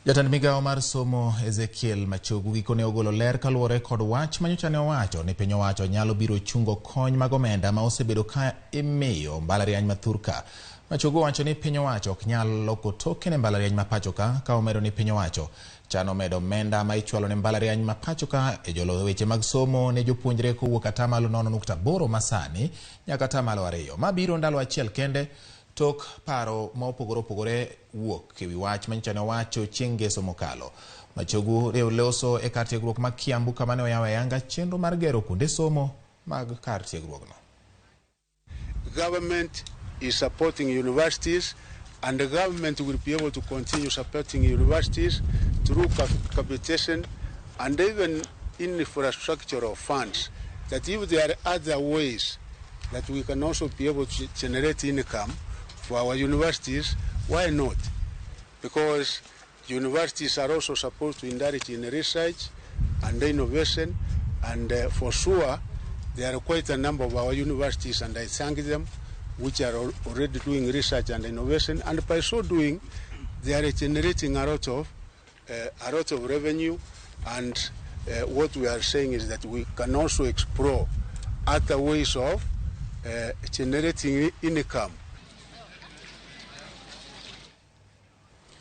Jatend migawo mar somo Ezekiel Machogu gikone ogolo ler kaluwore kod wach manyocha ne owacho ni piny owacho nyalo biro chungo kony mag omenda ma osebedo ka imiyo mbalariany ma Thurka. Machogu wacho ni piny owacho ok nyal loko toke ne mbalariany ma pachoka, ka omedo ni piny owacho chano medo omenda ma ichwalo ne mbalariany ma pachoka e jolo weche mag somo ne jopuonjre kowuok atamalo 0.8 masani nyaka atamalo 2. Mabiro ndalo achiel kende tok paro ma opogore wuok ewi wach manyocha ne owacho chieng' ngeso mokalo. Machogu loso e kar tiegruok ma Kiambu kama ne oyawo ayanga chenro mar gero kuonde somo mag kar tiegruokno. Government is supporting universities, and the government will be able to continue supporting universities through capitation and even infrastructural funds. That if there are other ways that we can also be able to generate income for our universities, why not? Because universities are also supposed to indulge in research and innovation, and for sure there are quite a number of our universities, and I thank them, which are already doing research and innovation, and by so doing they are generating a lot of revenue, and what we are saying is that we can also explore other ways of generating income